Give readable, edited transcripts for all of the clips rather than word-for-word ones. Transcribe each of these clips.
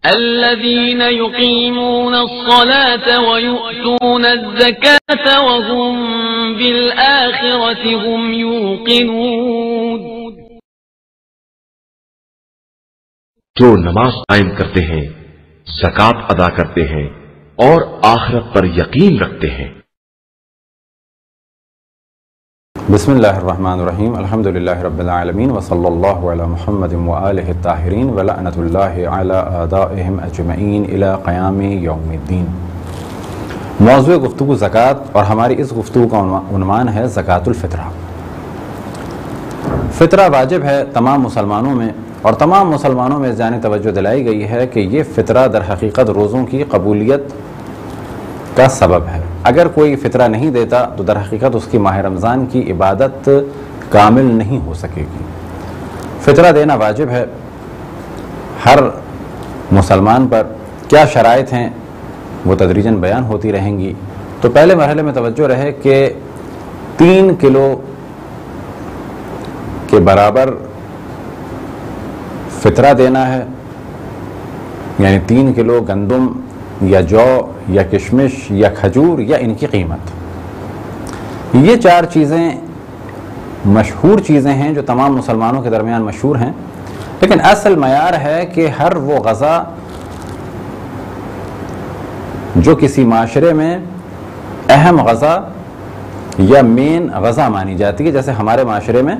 الذين يقيمون الصلاة ويؤتون الزكاة وهم بالآخرة هم يوقنون. جو نماز قائم کرتے ہیں، زکات ادا کرتے ہیں اور آخرت پر یقین رکھتے ہیں. بسم اللہ الرحمن الرحیم. الحمدللہ رب العالمین وصلی اللہ علی محمد وآلہ الطاہرین ولعنۃ اللہ علی اعدائہم اجمعین الی قیام یوم الدین. موضوع گفتگو زکوٰۃ، اور ہماری اس گفتگو کا عنوان ہے زکوٰۃ الفطرہ. فطرہ واجب ہے تمام مسلمانوں میں، اور تمام مسلمانوں میں جانب توجہ دلائی گئی ہے کہ یہ فطرہ در حقیقت روزوں کی قبولیت کا سبب ہے. اگر کوئی فطرہ نہیں دیتا تو در حقیقت اس کی ماہ رمضان کی عبادت کامل نہیں ہو سکے گی. فطرہ دینا واجب ہے ہر مسلمان پر. کیا شرائط ہیں وہ تدریجاً بیان ہوتی رہیں گی. تو پہلے مرحلے میں توجہ رہے کہ 3 کلو کے برابر فطرہ دینا ہے، یعنی 3 کلو گندم یا جو یا کشمش یا کھجور یا ان کی قیمت. یہ 4 چیزیں مشہور چیزیں ہیں جو تمام مسلمانوں کے درمیان مشہور ہیں، لیکن اصل معیار ہے کہ ہر وہ غذا جو کسی معاشرے میں اہم غذا یا مین غذا مانی جاتی ہے، جیسے ہمارے معاشرے میں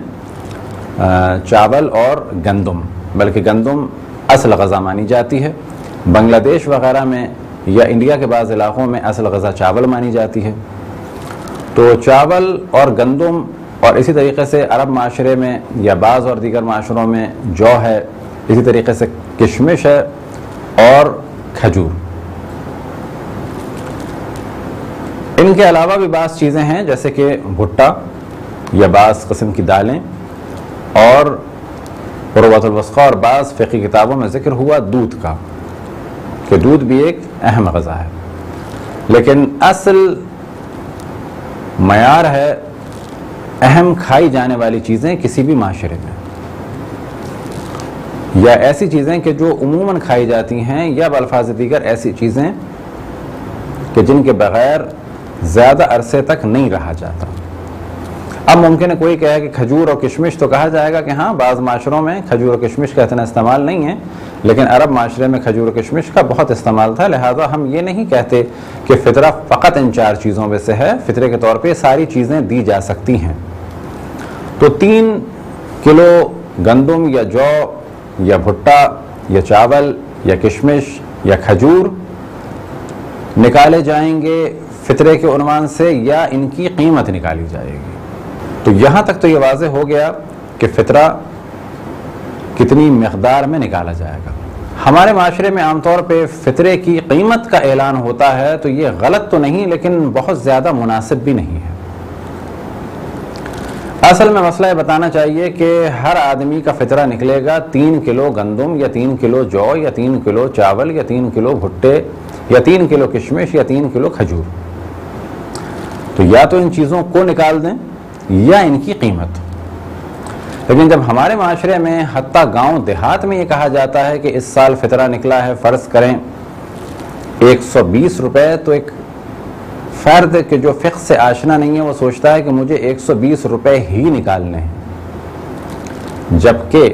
چاول اور گندم، بلکہ گندم اصل غذا مانی جاتی ہے. بنگلہ دیش وغیرہ میں یا انڈیا کے بعض علاقوں میں اصل غذا چاول مانی جاتی ہے. تو چاول اور گندم، اور اسی طریقے سے عرب معاشرے میں یا بعض اور دیگر معاشروں میں جو ہے، اسی طریقے سے کشمش ہے اور کھجور. ان کے علاوہ بھی بعض چیزیں ہیں جیسے کہ بھٹا یا بعض قسم کی دالیں، اور عروۃ الوثقی اور بعض فقہی کتابوں میں ذکر ہوا دودھ کا، کہ دودھ بھی ایک اہم غذا ہے. لیکن اصل معیار ہے اہم کھائی جانے والی چیزیں کسی بھی معاشرے میں، یا ایسی چیزیں کہ جو عموماً کھائی جاتی ہیں، یا بالفاظ دیگر ایسی چیزیں کہ جن کے بغیر زیادہ عرصے تک نہیں رہا جاتا. اب ممکن ہے کوئی کہے کہ کھجور اور کشمش، تو کہا جائے گا کہ ہاں بعض معاشروں میں کھجور اور کشمش کا اتنا استعمال نہیں ہے، لیکن عرب معاشرے میں کھجور و کشمش کا بہت استعمال تھا. لہذا ہم یہ نہیں کہتے کہ فطرہ فقط ان 4 چیزوں میں سے ہے، فطرے کے طور پہ ساری چیزیں دی جا سکتی ہیں. تو 3 کلو گندم یا جو یا بھٹا یا چاول یا کشمش یا کھجور نکالے جائیں گے فطرے کے عنوان سے، یا ان کی قیمت نکالی جائے گی. تو یہاں تک تو یہ واضح ہو گیا کہ فطرہ کتنی مقدار میں نکالا جائے گا. ہمارے معاشرے میں عام طور پہ فطرے کی قیمت کا اعلان ہوتا ہے، تو یہ غلط تو نہیں لیکن بہت زیادہ مناسب بھی نہیں ہے. اصل میں مسئلہ یہ بتانا چاہیے کہ ہر آدمی کا فطرہ نکلے گا 3 کلو گندم یا 3 کلو جو یا 3 کلو چاول یا 3 کلو بھٹے یا 3 کلو کشمش یا 3 کلو کھجور. تو یا تو ان چیزوں کو نکال دیں یا ان کی قیمت. لیکن جب ہمارے معاشرے میں حتیٰ گاؤں دیہات میں یہ کہا جاتا ہے کہ اس سال فطرہ نکلا ہے فرض کریں 120 روپے، تو ایک فرد کہ جو فقہ سے آشنا نہیں ہے وہ سوچتا ہے کہ مجھے 120 روپے ہی نکالنے ہیں. جبکہ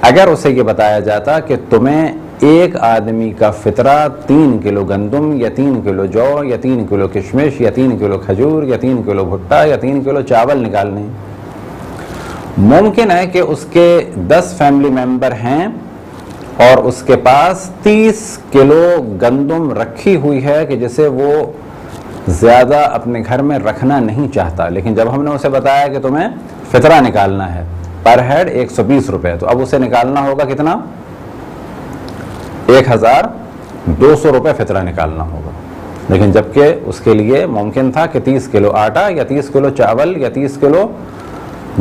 اگر اسے یہ بتایا جاتا کہ تمہیں ایک آدمی کا فطرہ 3 کلو گندم یا 3 کلو جو یا 3 کلو کشمش یا 3 کلو کھجور یا 3 کلو بھٹا یا 3 کلو چاول نکالنے ہیں، ممکن ہے کہ اس کے 10 فیملی ممبر ہیں اور اس کے پاس 30 کلو گندم رکھی ہوئی ہے کہ جسے وہ زیادہ اپنے گھر میں رکھنا نہیں چاہتا. لیکن جب ہم نے اسے بتایا کہ تمہیں فطرہ نکالنا ہے پر ہیڈ 120 روپے، تو اب اسے نکالنا ہوگا کتنا؟ 1200 روپے فطرہ نکالنا ہوگا. لیکن جبکہ اس کے لیے ممکن تھا کہ 30 کلو آٹا یا 30 کلو چاول یا 30 کلو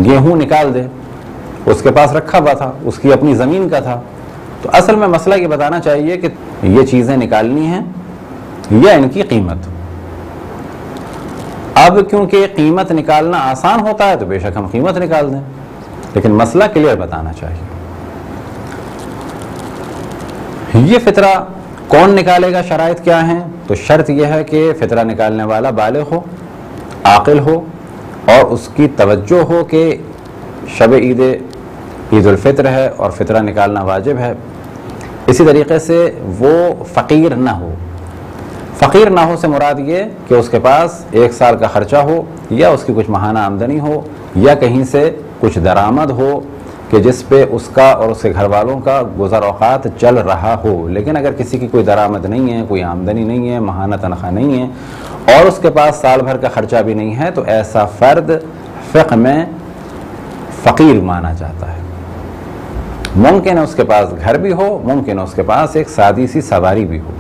گیہوں نکال دے، اس کے پاس رکھا ہوا تھا، اس کی اپنی زمین کا تھا. تو اصل میں مسئلہ یہ بتانا چاہیے کہ یہ چیزیں نکالنی ہیں یا ان کی قیمت. اب کیونکہ قیمت نکالنا آسان ہوتا ہے تو بے شک ہم قیمت نکال دیں، لیکن مسئلہ کلیئر بتانا چاہیے. یہ فطرہ کون نکالے گا؟ شرائط کیا ہیں؟ تو شرط یہ ہے کہ فطرہ نکالنے والا بالغ ہو، عاقل ہو، اور اس کی توجہ ہو کہ شب عید الفطر ہے اور فطرہ نکالنا واجب ہے۔ اسی طریقے سے وہ فقیر نہ ہو۔ فقیر نہ ہو سے مراد یہ کہ اس کے پاس 1 سال کا خرچہ ہو، یا اس کی کچھ ماہانہ آمدنی ہو، یا کہیں سے کچھ درآمد ہو کہ جس پہ اس کا اور اس کے گھر والوں کا گزر اوقات چل رہا ہو۔ لیکن اگر کسی کی کوئی درآمد نہیں ہے، کوئی آمدنی نہیں ہے، ماہانہ تنخواہ نہیں ہے، اور اس کے پاس سال بھر کا خرچہ بھی نہیں ہے، تو ایسا فرد فقہ میں فقیر مانا جاتا ہے۔ ممکن ہے اس کے پاس گھر بھی ہو، ممکن ہے اس کے پاس ایک سادی سی سواری بھی ہو۔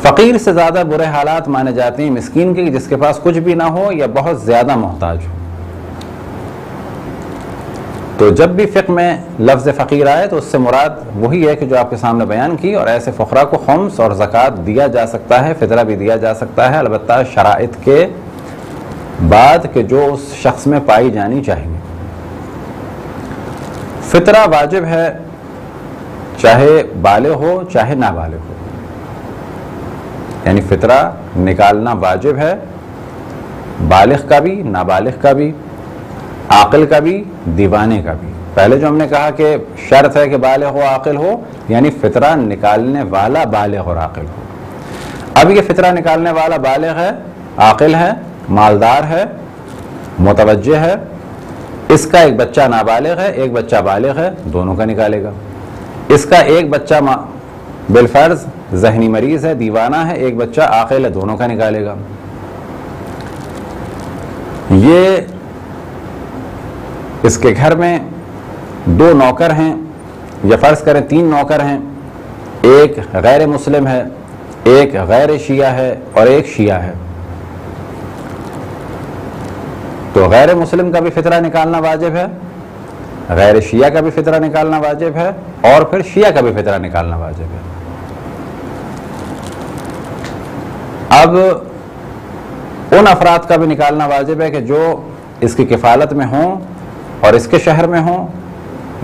فقیر سے زیادہ برے حالات مانے جاتے ہیں مسکین کے، جس کے پاس کچھ بھی نہ ہو یا بہت زیادہ محتاج ہو۔ تو جب بھی فقہ میں لفظ فقیر آئے تو اس سے مراد وہی ہے کہ جو آپ کے سامنے بیان کی، اور ایسے فقراء کو خمس اور زکوٰۃ دیا جا سکتا ہے، فطرہ بھی دیا جا سکتا ہے، البتہ شرائط کے بعد کہ جو اس شخص میں پائی جانی چاہیے۔ فطرہ واجب ہے چاہے بالغ ہو چاہے نابالغ ہو، یعنی فطرہ نکالنا واجب ہے، بالغ کا بھی، نابالغ کا بھی، عاقل کا بھی، دیوانے کا بھی۔ پہلے جو ہم نے کہا کہ شرط ہے کہ بالغ ہو، عاقل ہو، یعنی فطرہ نکالنے والا بالغ اور عاقل ہو۔ اب یہ فطرہ نکالنے والا بالغ ہے، عاقل ہے، مالدار ہے، متوجہ ہے، اس کا ایک بچہ نابالغ ہے، ایک بچہ بالغ ہے، دونوں کا نکالے گا۔ اس کا ایک بچہ بالفرض ذہنی مریض ہے، دیوانہ ہے، ایک بچہ عاقل ہے، دونوں کا نکالے گا۔ یہ اس کے گھر میں 2 نوکر ہیں، یا فرض کریں 3 نوکر ہیں، ایک غیر مسلم ہے، ایک غیر شیعہ ہے اور ایک شیعہ ہے۔ تو غیر مسلم کا بھی فطرہ نکالنا واجب ہے، غیر شیعہ کا بھی فطرہ نکالنا واجب ہے، اور پھر شیعہ کا بھی فطرہ نکالنا واجب ہے۔ اب ان افراد کا بھی نکالنا واجب ہے کہ جو اس کی کفالت میں ہوں اور اس کے شہر میں ہوں،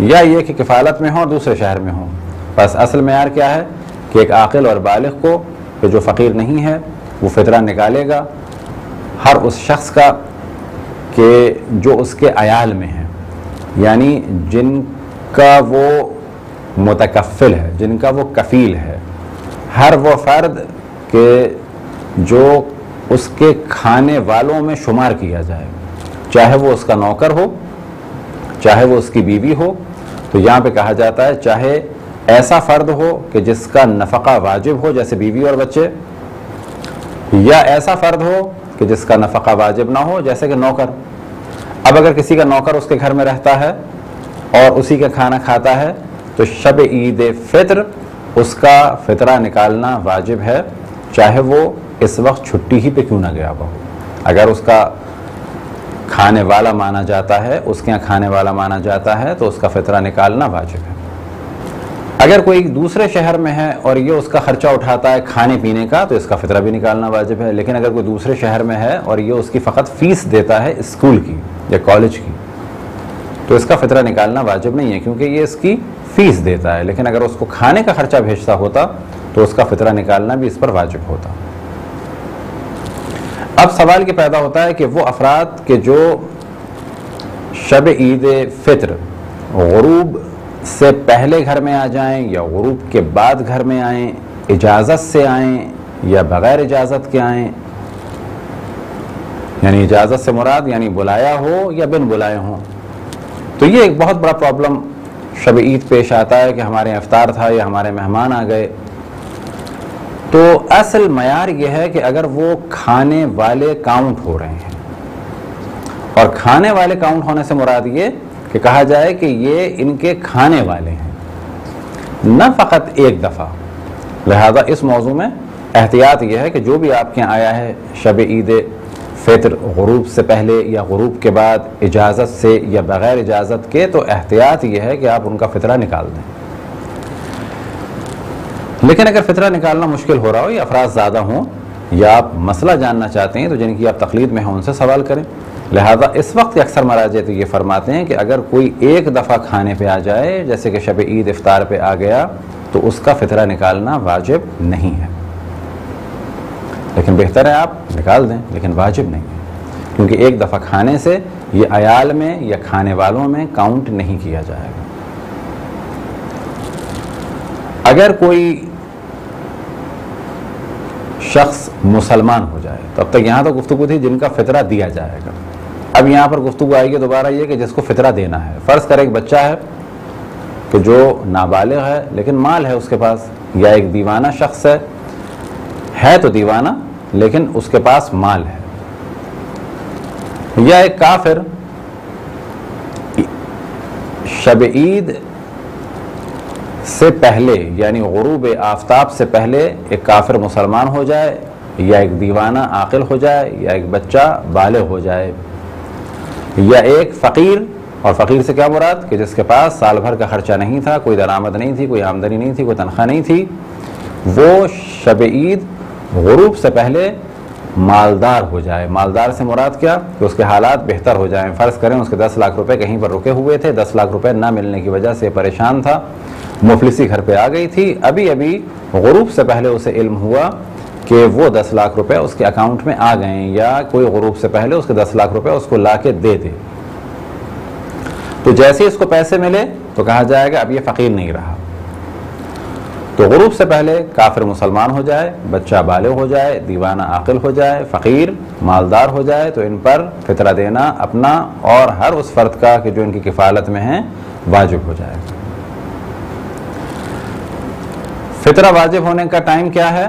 یا یہ کہ کفالت میں ہوں اور دوسرے شہر میں ہوں۔ بس اصل معیار کیا ہے کہ ایک عاقل اور بالغ کو کہ جو فقیر نہیں ہے وہ فطرہ نکالے گا ہر اس شخص کا کہ جو اس کے عیال میں ہیں، یعنی جن کا وہ متکفل ہے، جن کا وہ کفیل ہے، ہر وہ فرد کہ جو اس کے کھانے والوں میں شمار کیا جائے، چاہے وہ اس کا نوکر ہو، چاہے وہ اس کی بیوی ہو۔ تو یہاں پہ کہا جاتا ہے چاہے ایسا فرد ہو کہ جس کا نفقہ واجب ہو جیسے بیوی اور بچے، یا ایسا فرد ہو کہ جس کا نفقہ واجب نہ ہو جیسے کہ نوکر۔ اب اگر کسی کا نوکر اس کے گھر میں رہتا ہے اور اسی کا کھانا کھاتا ہے تو شب عید فطر اس کا فطرہ نکالنا واجب ہے، چاہے وہ اس وقت چھٹی ہی پہ کیوں نہ گیا ہو۔ اگر اس کا کھانے والا مانا جاتا ہے، اس کے یہاں کھانے والا مانا جاتا ہے، تو اس کا فطرہ نکالنا واجب ہے۔ اگر کوئی دوسرے شہر میں ہے اور یہ اس کا خرچہ اٹھاتا ہے کھانے پینے کا، تو اس کا فطرہ بھی نکالنا واجب ہے۔ لیکن اگر کوئی دوسرے شہر میں ہے اور یہ اس کی فقط فیس دیتا ہے اسکول کی یا کالج کی، تو اس کا فطرہ نکالنا واجب نہیں ہے، کیونکہ یہ اس کی فیس دیتا ہے۔ لیکن اگر اس کو کھانے کا خرچہ بھیجتا ہوتا تو اس کا فطرہ نکالنا بھی اس پر واجب ہوتا۔ اب سوال یہ پیدا ہوتا ہے کہ وہ افراد کہ جو شب عید فطر غروب سے پہلے گھر میں آ جائیں یا غروب کے بعد گھر میں آئیں، اجازت سے آئیں یا بغیر اجازت کے آئیں، یعنی اجازت سے مراد یعنی بلایا ہو یا بن بلائے ہوں، تو یہ ایک بہت بڑا پرابلم شب عید پیش آتا ہے کہ ہمارے یہاں افطار تھا یا ہمارے مہمان آ گئے۔ تو اصل معیار یہ ہے کہ اگر وہ کھانے والے کاؤنٹ ہو رہے ہیں، اور کھانے والے کاؤنٹ ہونے سے مراد یہ کہ کہا جائے کہ یہ ان کے کھانے والے ہیں، نہ فقط ایک دفعہ۔ لہذا اس موضوع میں احتیاط یہ ہے کہ جو بھی آپ کے یہاں آیا ہے شب عید فطر غروب سے پہلے یا غروب کے بعد، اجازت سے یا بغیر اجازت کے، تو احتیاط یہ ہے کہ آپ ان کا فطرہ نکال دیں۔ لیکن اگر فطرہ نکالنا مشکل ہو رہا ہو یا افراد زیادہ ہوں یا آپ مسئلہ جاننا چاہتے ہیں تو جن کی آپ تقلید میں ہیں ان سے سوال کریں۔ لہذا اس وقت اکثر مراجع تو یہ فرماتے ہیں کہ اگر کوئی ایک دفعہ کھانے پہ آ جائے، جیسے کہ شب عید افطار پہ آ گیا تو اس کا فطرہ نکالنا واجب نہیں ہے، لیکن بہتر ہے آپ نکال دیں، لیکن واجب نہیں ہے، کیونکہ ایک دفعہ کھانے سے یہ عیال میں یا کھانے والوں میں کاؤنٹ نہیں کیا جائے گا۔ اگر کوئی شخص مسلمان ہو جائے، تو اب تک یہاں تو گفتگو تھی جن کا فطرہ دیا جائے گا، اب یہاں پر گفتگو آئے گی دوبارہ یہ کہ جس کو فطرہ دینا ہے۔ فرض کریں ایک بچہ ہے کہ جو نابالغ ہے لیکن مال ہے اس کے پاس، یا ایک دیوانہ شخص ہے تو دیوانہ لیکن اس کے پاس مال ہے، یا ایک کافر شب عید سے پہلے یعنی غروب آفتاب سے پہلے ایک کافر مسلمان ہو جائے، یا ایک دیوانہ عاقل ہو جائے، یا ایک بچہ بالغ ہو جائے، یا ایک فقیر، اور فقیر سے کیا مراد کہ جس کے پاس سال بھر کا خرچہ نہیں تھا، کوئی درآمد نہیں تھی، کوئی آمدنی نہیں تھی، کوئی تنخواہ نہیں تھی، وہ شب عید غروب سے پہلے مالدار ہو جائے۔ مالدار سے مراد کیا کہ اس کے حالات بہتر ہو جائیں۔ فرض کریں اس کے 10 لاکھ روپے کہیں پر رکے ہوئے تھے، 10 لاکھ روپے نہ ملنے کی وجہ سے پریشان تھا، مفلسی گھر پہ آ گئی تھی، ابھی غروب سے پہلے اسے علم ہوا کہ وہ 10 لاکھ روپے اس کے اکاؤنٹ میں آ گئے، یا کوئی غروب سے پہلے اس کے 10 لاکھ روپے اس کو لا کے دے دے، تو جیسے ہی اس کو پیسے ملے تو کہا جائے گا اب یہ فقیر نہیں رہا۔ تو غروب سے پہلے کافر مسلمان ہو جائے، بچہ بالغ ہو جائے، دیوانہ عاقل ہو جائے، فقیر مالدار ہو جائے، تو ان پر فطرہ دینا اپنا اور ہر اس فرد کا کہ جو ان کی کفالت میں ہیں واجب ہو جائے گا۔ فطرہ واجب ہونے کا ٹائم کیا ہے؟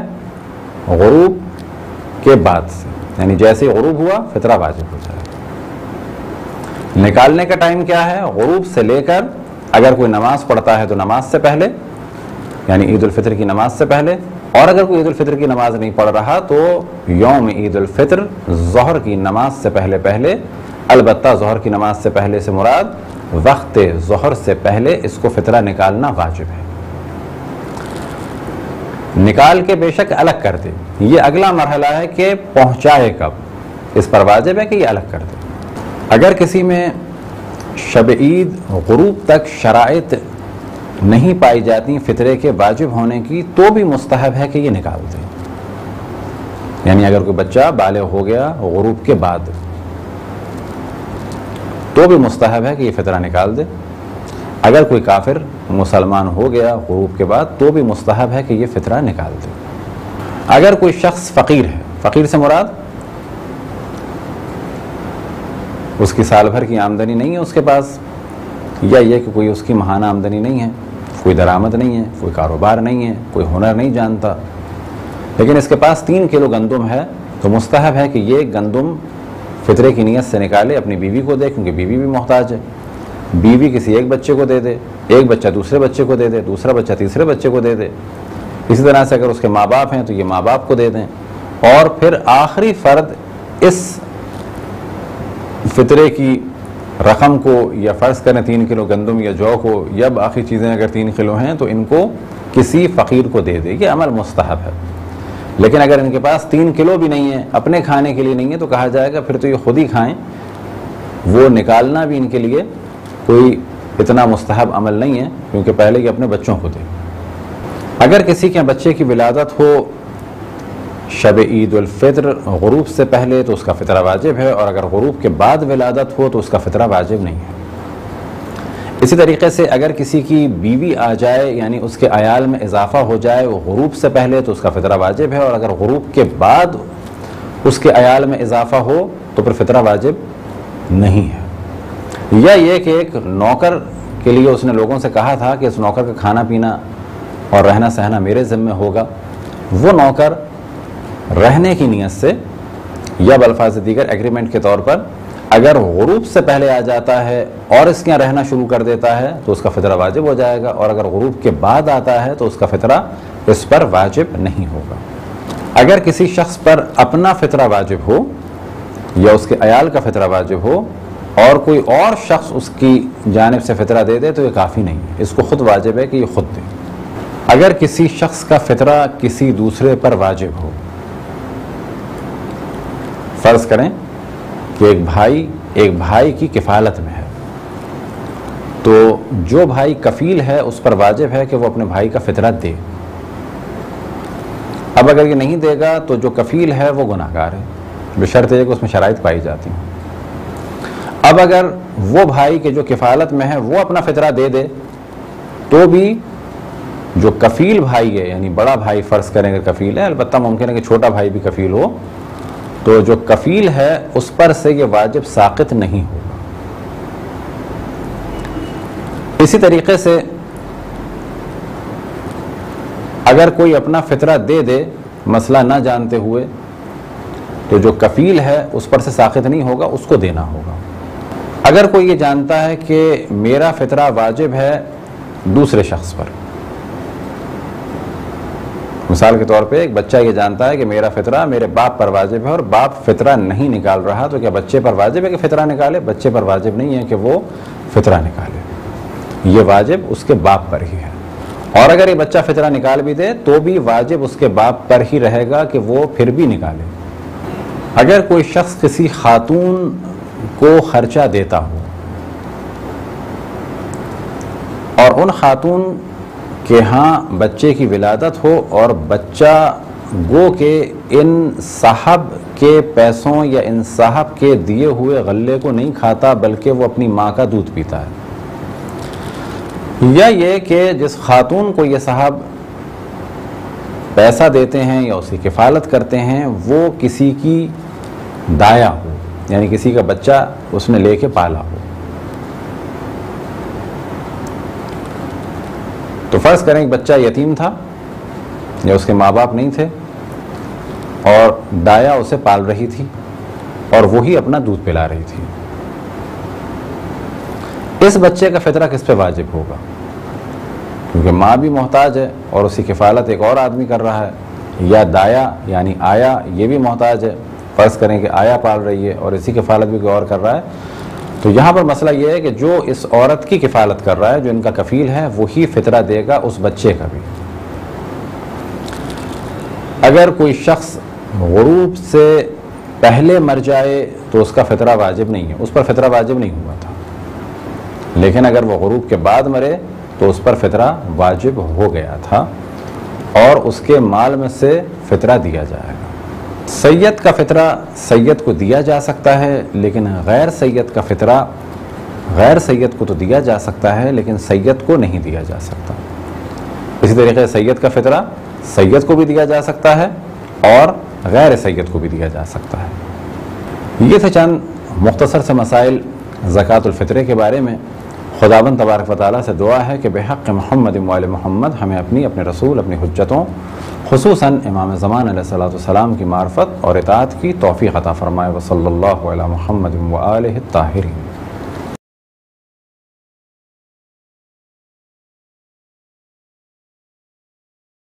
غروب کے بعد سے، یعنی جیسے غروب ہوا فطرہ واجب ہو جائے گا۔ نکالنے کا ٹائم کیا ہے؟ غروب سے لے کر اگر کوئی نماز پڑھتا ہے تو نماز سے پہلے، یعنی عید الفطر کی نماز سے پہلے، اور اگر کوئی عید الفطر کی نماز نہیں پڑھ رہا تو یوم عید الفطر ظہر کی نماز سے پہلے، البتہ ظہر کی نماز سے پہلے سے مراد وقت ظہر سے پہلے اس کو فطرہ نکالنا واجب ہے۔ نکال کے بے شک الگ کر دے، یہ اگلا مرحلہ ہے کہ پہنچائے کب، اس پر واجب ہے کہ یہ الگ کر دے۔ اگر کسی میں شب عید غروب تک شرائط نہیں پائی جاتی فطرے کے واجب ہونے کی تو بھی مستحب ہے کہ یہ نکال دے، یعنی اگر کوئی بچہ بالغ ہو گیا غروب کے بعد تو بھی مستحب ہے کہ یہ فطرہ نکال دے، اگر کوئی کافر مسلمان ہو گیا غروب کے بعد تو بھی مستحب ہے کہ یہ فطرہ نکال دے۔ اگر کوئی شخص فقیر ہے، فقیر سے مراد اس کی سال بھر کی آمدنی نہیں ہے اس کے پاس، یا یہ کہ کوئی اس کی ماہانہ آمدنی نہیں ہے، کوئی درآمد نہیں ہے، کوئی کاروبار نہیں ہے، کوئی ہنر نہیں جانتا، لیکن اس کے پاس 3 کلو گندم ہے، تو مستحب ہے کہ یہ گندم فطرے کی نیت سے نکالے، اپنی بیوی کو دے، کیونکہ بیوی بھی محتاج ہے، بیوی کسی ایک بچے کو دے دے، ایک بچہ دوسرے بچے کو دے دے، دوسرا بچہ تیسرے بچے کو دے دے، اسی طرح سے اگر اس کے ماں باپ ہیں تو یہ ماں باپ کو دے دیں، اور پھر آخری فرد اس فطرے کی رقم کو، یا فرض کریں 3 کلو گندم یا جو کو، یا باقی چیزیں اگر 3 کلو ہیں تو ان کو کسی فقیر کو دے دے، یہ عمل مستحب ہے۔ لیکن اگر ان کے پاس 3 کلو بھی نہیں ہے، اپنے کھانے کے لیے نہیں ہے، تو کہا جائے گا پھر تو یہ خود ہی کھائیں، وہ نکالنا بھی ان کے لیے کوئی اتنا مستحب عمل نہیں ہے، کیونکہ پہلے یہ اپنے بچوں کو دے۔ اگر کسی کے بچے کی ولادت ہو شب عید الفطر غروب سے پہلے تو اس کا فطرہ واجب ہے، اور اگر غروب کے بعد ولادت ہو تو اس کا فطرہ واجب نہیں ہے۔ اسی طریقے سے اگر کسی کی بیوی آ جائے، یعنی اس کے عیال میں اضافہ ہو جائے وہ غروب سے پہلے تو اس کا فطرہ واجب ہے، اور اگر غروب کے بعد اس کے عیال میں اضافہ ہو تو پھر فطرہ واجب نہیں ہے۔ یا یہ کہ ایک نوکر کے لیے اس نے لوگوں سے کہا تھا کہ اس نوکر کا کھانا پینا اور رہنا سہنا میرے ذمہ ہوگا، وہ نوکر رہنے کی نیت سے یا بالفاظ دیگر ایگریمنٹ کے طور پر اگر غروب سے پہلے آ جاتا ہے اور اس کے یہاں رہنا شروع کر دیتا ہے تو اس کا فطرہ واجب ہو جائے گا، اور اگر غروب کے بعد آتا ہے تو اس کا فطرہ اس پر واجب نہیں ہوگا۔ اگر کسی شخص پر اپنا فطرہ واجب ہو یا اس کے عیال کا فطرہ واجب ہو اور کوئی اور شخص اس کی جانب سے فطرہ دے دے تو یہ کافی نہیں ہے، اس کو خود واجب ہے کہ یہ خود دے۔ اگر کسی شخص کا فطرہ کسی دوسرے پر واجب ہو، فرض کریں کہ ایک بھائی کی کفالت میں ہے، تو جو بھائی کفیل ہے اس پر واجب ہے کہ وہ اپنے بھائی کا فطرہ دے. اب اگر یہ نہیں دے گا تو جو کفیل ہے وہ گناہ گار ہے، بشرط یہ کہ اس میں شرائط پائی جاتی ہیں. اب اگر وہ بھائی کے جو کفالت میں ہے وہ اپنا فطرہ دے دے تو بھی جو کفیل بھائی ہے، یعنی بڑا بھائی فرض کریں کہ کفیل ہے، البتہ ممکن ہے کہ چھوٹا بھائی بھی کفیل ہو، تو جو کفیل ہے اس پر سے یہ واجب ساقط نہیں ہوگا. اسی طریقے سے اگر کوئی اپنا فطرہ دے دے مسئلہ نہ جانتے ہوئے تو جو کفیل ہے اس پر سے ساقط نہیں ہوگا، اس کو دینا ہوگا. اگر کوئی یہ جانتا ہے کہ میرا فطرہ واجب ہے دوسرے شخص پر، مثال کے طور پہ ایک بچہ یہ جانتا ہے کہ میرا فطرہ میرے باپ پر واجب ہے اور باپ فطرہ نہیں نکال رہا، تو کیا بچے پر واجب ہے کہ فطرہ نکالے؟ بچے پر واجب نہیں ہے کہ وہ فطرہ نکالے، یہ واجب اس کے باپ پر ہی ہے. اور اگر یہ بچہ فطرہ نکال بھی دے تو بھی واجب اس کے باپ پر ہی رہے گا کہ وہ پھر بھی نکالے. اگر کوئی شخص کسی خاتون کو خرچہ دیتا ہو اور ان خاتون کے ہاں بچے کی ولادت ہو اور بچہ گو کہ ان صاحب کے پیسوں یا ان صاحب کے دیے ہوئے غلے کو نہیں کھاتا بلکہ وہ اپنی ماں کا دودھ پیتا ہے، یا یہ کہ جس خاتون کو یہ صاحب پیسہ دیتے ہیں یا اس کی کفالت کرتے ہیں وہ کسی کی دایا ہو، یعنی کسی کا بچہ اس نے لے کے پالا ہو. تو فرض کریں کہ بچہ یتیم تھا یا اس کے ماں باپ نہیں تھے اور دایا اسے پال رہی تھی اور وہی اپنا دودھ پلا رہی تھی. اس بچے کا فطرہ کس پہ واجب ہوگا؟ کیونکہ ماں بھی محتاج ہے اور اس کی کفالت ایک اور آدمی کر رہا ہے، یا دایا یعنی آیا یہ بھی محتاج ہے، فرض کریں کہ آیا پال رہی ہے اور اسی کفالت بھی کوئی اور کر رہا ہے. تو یہاں پر مسئلہ یہ ہے کہ جو اس عورت کی کفالت کر رہا ہے، جو ان کا کفیل ہے، وہی فطرہ دے گا اس بچے کا بھی. اگر کوئی شخص غروب سے پہلے مر جائے تو اس کا فطرہ واجب نہیں ہے، اس پر فطرہ واجب نہیں ہوا تھا، لیکن اگر وہ غروب کے بعد مرے تو اس پر فطرہ واجب ہو گیا تھا اور اس کے مال میں سے فطرہ دیا جائے گا. سید کا فطرہ سید کو دیا جا سکتا ہے، لیکن غیر سید کا فطرہ غیر سید کو تو دیا جا سکتا ہے لیکن سید کو نہیں دیا جا سکتا. اسی طریقے سید کا فطرہ سید کو بھی دیا جا سکتا ہے اور غیر سید کو بھی دیا جا سکتا ہے. یہ تھے چند مختصر سے مسائل زکوٰۃ الفطرے کے بارے میں. خداوند تبارک و تعالیٰ سے دعا ہے کہ بحق محمد و آل محمد ہمیں اپنے رسول، اپنی حجتوں، خصوصاً امام زمان علیہ السلام کی معرفت اور اطاعت کی توفیق عطا فرمائے. وصلی اللہ علی محمد و آلہ الطاہرین.